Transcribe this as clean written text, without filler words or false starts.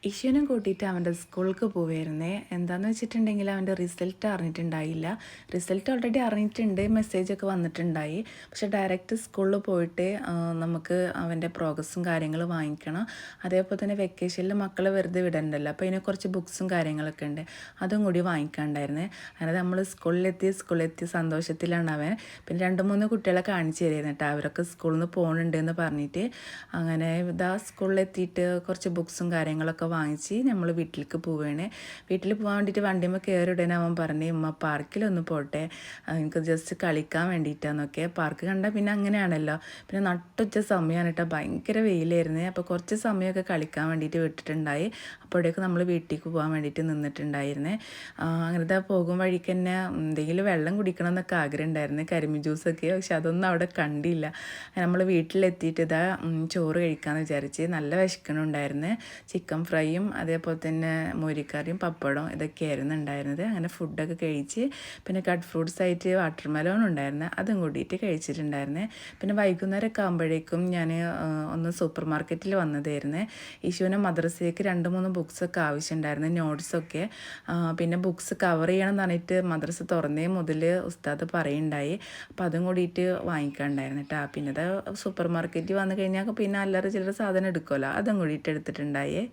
ഇഷ്യുവിനും കൂട്ടിയിട്ട് അവൻ്റെ സ്കൂൾക്ക് പോവായിരുന്നേ. എന്താണെന്ന് വെച്ചിട്ടുണ്ടെങ്കിൽ അവൻ്റെ റിസൾട്ട് അറിഞ്ഞിട്ടുണ്ടായില്ല. റിസൾട്ട് ഓൾറെഡി അറിഞ്ഞിട്ടുണ്ട്, മെസ്സേജൊക്കെ വന്നിട്ടുണ്ടായി. പക്ഷേ ഡയറക്റ്റ് സ്കൂളിൽ പോയിട്ട് നമുക്ക് അവൻ്റെ പ്രോഗ്രസ്സും കാര്യങ്ങളും വാങ്ങിക്കണം. അതേപോലെ തന്നെ വെക്കേഷനിൽ മക്കളെ വെറുതെ വിടണ്ടല്ലോ, അപ്പോൾ അതിന് കുറച്ച് ബുക്സും കാര്യങ്ങളൊക്കെ ഉണ്ട്, അതും കൂടി വാങ്ങിക്കാണ്ടായിരുന്നേ. അങ്ങനെ നമ്മൾ സ്കൂളിലെത്തി സന്തോഷത്തിലാണ് അവൻ. പിന്നെ 2-3 കുട്ടികളെ കാണിച്ചു തരുന്നു കേട്ടോ, അവരൊക്കെ സ്കൂളിൽ നിന്ന് പോകുന്നുണ്ട് എന്ന് പറഞ്ഞിട്ട്. അങ്ങനെ ഇതാ സ്കൂളിലെത്തിയിട്ട് കുറച്ച് ബുക്സും കാര്യങ്ങളൊക്കെ വാങ്ങിച്ച് നമ്മൾ വീട്ടിലേക്ക് പോവുകയാണ്. വീട്ടിൽ പോകാൻ വേണ്ടിയിട്ട് വണ്ടിയുമ്പോൾ കയറി ഉടനെ അവൻ പറഞ്ഞു, ഉമ്മ പാർക്കിലൊന്ന് പോട്ടെ, എനിക്ക് ജസ്റ്റ് കളിക്കാൻ വേണ്ടിയിട്ടാന്നൊക്കെ. പാർക്ക് കണ്ടാൽ പിന്നെ അങ്ങനെയാണല്ലോ. പിന്നെ നട്ടുച്ച സമയമാണ് കേട്ടോ, ഭയങ്കര വെയിലായിരുന്നു. അപ്പോൾ കുറച്ച് സമയമൊക്കെ കളിക്കാൻ വേണ്ടിയിട്ട് വിട്ടിട്ടുണ്ടായി. അപ്പോഴേക്ക് നമ്മൾ വീട്ടിലേക്ക് പോകാൻ വേണ്ടിയിട്ട് നിന്നിട്ടുണ്ടായിരുന്നേ. അങ്ങനത്തെ പോകും വഴിക്ക് തന്നെ എന്തെങ്കിലും വെള്ളം കുടിക്കണം എന്നൊക്കെ ആഗ്രഹം ഉണ്ടായിരുന്നു, കരിമ്പ് ജ്യൂസൊക്കെ. പക്ഷെ അതൊന്നും അവിടെ കണ്ടില്ല. നമ്മൾ വീട്ടിലെത്തിയിട്ട് ഇതാ ചോറ് കഴിക്കാമെന്ന് വിചാരിച്ച്. നല്ല വിശക്കണുണ്ടായിരുന്നു. ചിക്കൻ ഫ്രൈയും അതേപോലെ തന്നെ മോരിക്കറിയും പപ്പടവും ഇതൊക്കെയായിരുന്നു ഉണ്ടായിരുന്നത്. അങ്ങനെ ഫുഡൊക്കെ കഴിച്ച് പിന്നെ കട്ട് ഫ്രൂട്ട്സ് ആയിട്ട് വാട്ടർ മെലോൺ ഉണ്ടായിരുന്നു, അതും കൂടിയിട്ട് കഴിച്ചിട്ടുണ്ടായിരുന്നു. പിന്നെ വൈകുന്നേരമൊക്കെ ആകുമ്പോഴേക്കും ഞാൻ ഒന്ന് സൂപ്പർ മാർക്കറ്റിൽ വന്നതായിരുന്നു. ഇഷുവിനെ മദ്രസയ്ക്ക് 2-3 ബുക്സൊക്കെ ആവശ്യമുണ്ടായിരുന്നു, നോട്ട്സൊക്കെ. പിന്നെ ബുക്സ് കവർ ചെയ്യണം എന്ന് പറഞ്ഞിട്ട് മദ്രസ തുറന്നേ മുതൽ ഉസ്താദ് പറയുണ്ടായി. അപ്പോൾ അതും കൂടിയിട്ട് വാങ്ങിക്കാനുണ്ടായിരുന്നു കേട്ടോ. പിന്നെ അത് സൂപ്പർ മാർക്കറ്റിൽ വന്നു കഴിഞ്ഞാൽ പിന്നെ അല്ലറ ചില്ലറ സാധനം എടുക്കുമല്ലോ, അതും കൂടിയിട്ട് എടുത്തിട്ടുണ്ടായേ.